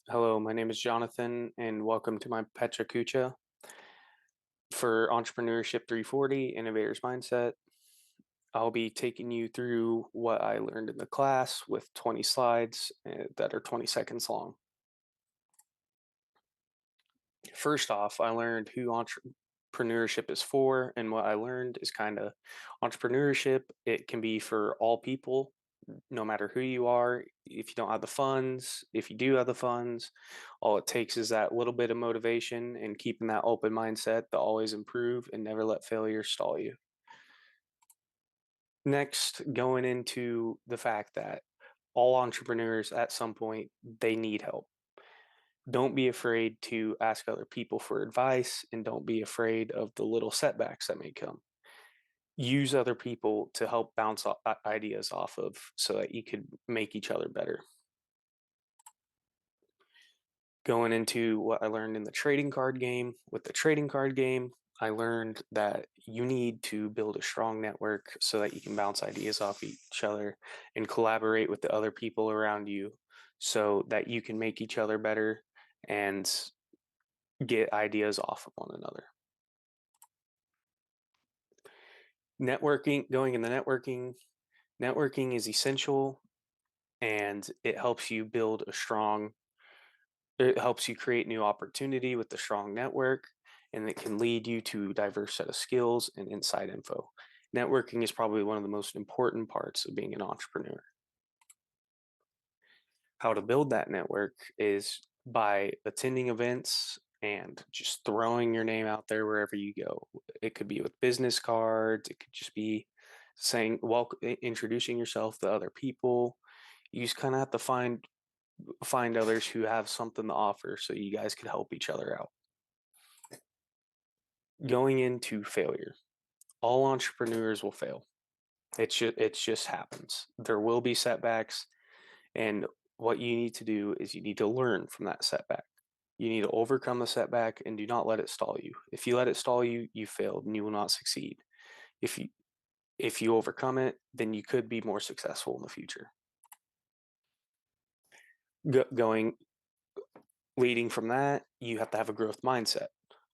Hello, my name is Jonathan, and welcome to my Pecha Kucha for Entrepreneurship 340 Innovators Mindset. I'll be taking you through what I learned in the class with 20 slides that are 20 seconds long. First off, I learned who entrepreneurship is for, and what I learned is kind of entrepreneurship. It can be for all people, no matter who you are. If you don't have the funds, if you do have the funds, all it takes is that little bit of motivation and keeping that open mindset to always improve and never let failure stall you. Next, going into the fact that all entrepreneurs at some point they need help. Don't be afraid to ask other people for advice, and don't be afraid of the little setbacks that may come. Use other people to help bounce ideas off of so that you could make each other better. Going into what I learned in the trading card game, with the trading card game, I learned that you need to build a strong network so that you can bounce ideas off each other and collaborate with the other people around you so that you can make each other better and get ideas off of one another. Going in the networking is essential, and it helps you create new opportunity with the strong network, and it can lead you to a diverse set of skills and inside info. Networking is probably one of the most important parts of being an entrepreneur. How to build that network is by attending events and just throwing your name out there wherever you go. It could be with business cards, it could just be saying, welcome, introducing yourself to other people. You just kind of have to find others who have something to offer so you guys could help each other out. Going into failure, all entrepreneurs will fail. It just happens. There will be setbacks, and what you need to do is you need to learn from that setback. You need to overcome the setback and do not let it stall you. If you let it stall you, you failed and you will not succeed. If you if you overcome it, then you could be more successful in the future. Going leading from that, you have to have a growth mindset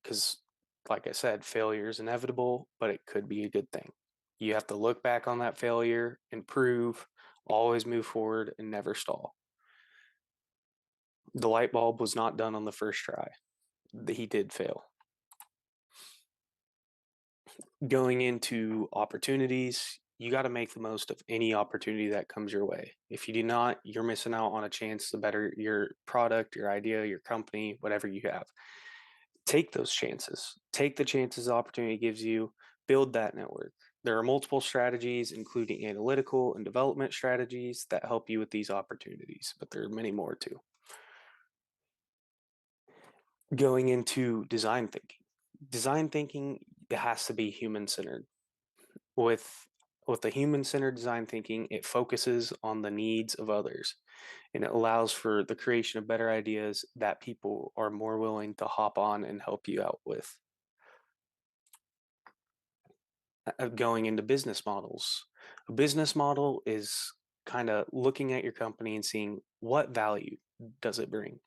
because, like I said, failure is inevitable, but it could be a good thing. You have to look back on that failure, improve, always move forward, and never stall. The light bulb was not done on the first try. He did fail. Going into opportunities, you got to make the most of any opportunity that comes your way. If you do not, you're missing out on a chance to better your product, your idea, your company, whatever you have. Take those chances. Take the chances the opportunity gives you. Build that network. There are multiple strategies, including analytical and development strategies, that help you with these opportunities, but there are many more too. Going into design thinking. Design thinking has to be human centered. With with the human centered design thinking, it focuses on the needs of others, and it allows for the creation of better ideas that people are more willing to hop on and help you out with. Going into business models. A business model is kind of looking at your company and seeing what value does it bring.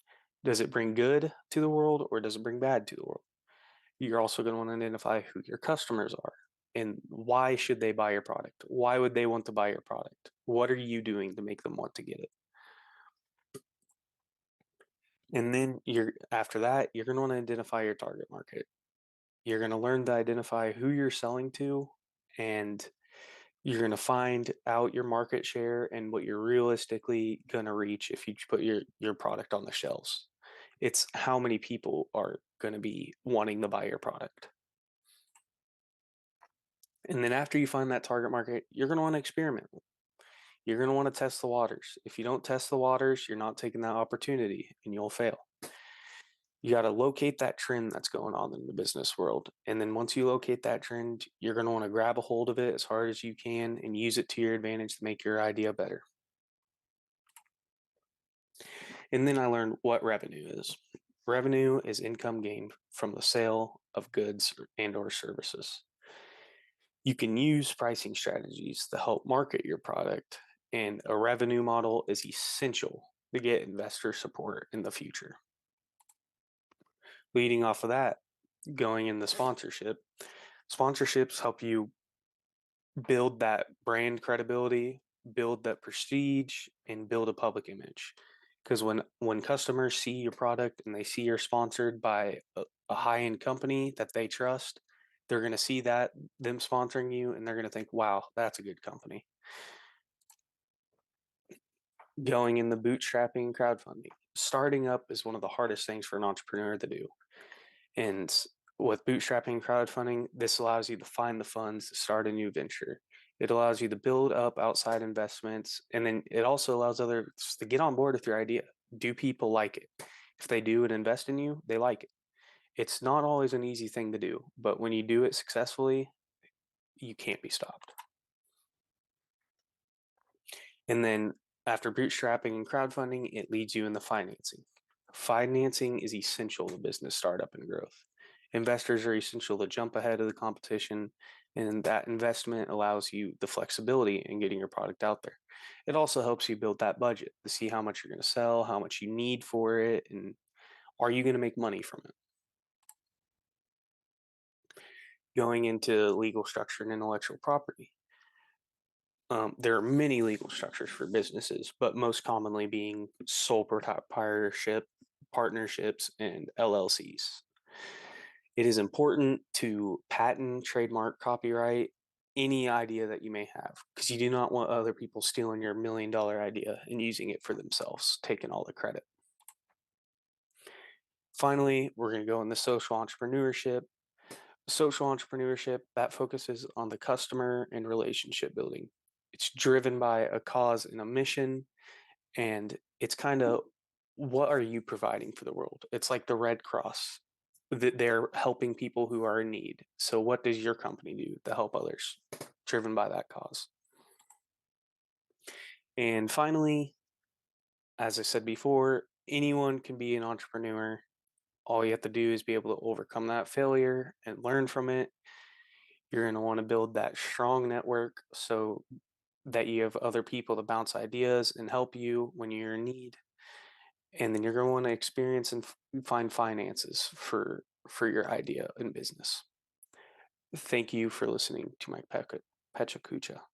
Does it bring good to the world, or does it bring bad to the world? You're also going to want to identify who your customers are and why should they buy your product? Why would they want to buy your product? What are you doing to make them want to get it? And then after that, you're going to want to identify your target market. You're going to learn to identify who you're selling to, and you're going to find out your market share and what you're realistically going to reach if you put your product on the shelves. It's how many people are going to be wanting to buy your product. And then after you find that target market, you're going to want to experiment. You're going to want to test the waters. If you don't test the waters, you're not taking that opportunity and you'll fail. You got to locate that trend that's going on in the business world. And then once you locate that trend, you're going to want to grab a hold of it as hard as you can and use it to your advantage to make your idea better. And then I learned what revenue is. Revenue is income gained from the sale of goods and or services. You can use pricing strategies to help market your product, and a revenue model is essential to get investor support in the future. Leading off of that, going in the sponsorships help you build that brand credibility, build that prestige, and build a public image. Because when customers see your product and they see you're sponsored by a high end company that they trust, they're going to see that them sponsoring you, and they're going to think, "Wow, that's a good company." Going in the bootstrapping and crowdfunding, starting up is one of the hardest things for an entrepreneur to do. And with bootstrapping and crowdfunding, this allows you to find the funds to start a new venture. It allows you to build up outside investments, and then it also allows others to get on board with your idea. Do people like it? If they do and invest in you, they like it. It's not always an easy thing to do, but when you do it successfully, you can't be stopped. And then after bootstrapping and crowdfunding, it leads you in the financing. Financing is essential to business startup and growth. Investors are essential to jump ahead of the competition, and that investment allows you the flexibility in getting your product out there. It also helps you build that budget to see how much you're going to sell, how much you need for it, and are you going to make money from it? Going into legal structure and intellectual property. There are many legal structures for businesses, but most commonly being sole proprietorship, partnerships, and LLCs. It is important to patent, trademark, copyright any idea that you may have because you do not want other people stealing your $1 million idea and using it for themselves, taking all the credit. Finally, we're going to go into social entrepreneurship. Social entrepreneurship that focuses on the customer and relationship building. It's driven by a cause and a mission, and it's kind of what are you providing for the world? It's like the Red Cross. They're helping people who are in need. So, what does your company do to help others? Driven by that cause. And finally, as I said before, anyone can be an entrepreneur. All you have to do is be able to overcome that failure and learn from it. You're going to want to build that strong network so that you have other people to bounce ideas and help you when you're in need. And then you're going to want to experience and find finances for your idea in business. Thank you for listening to my Pecha Kucha.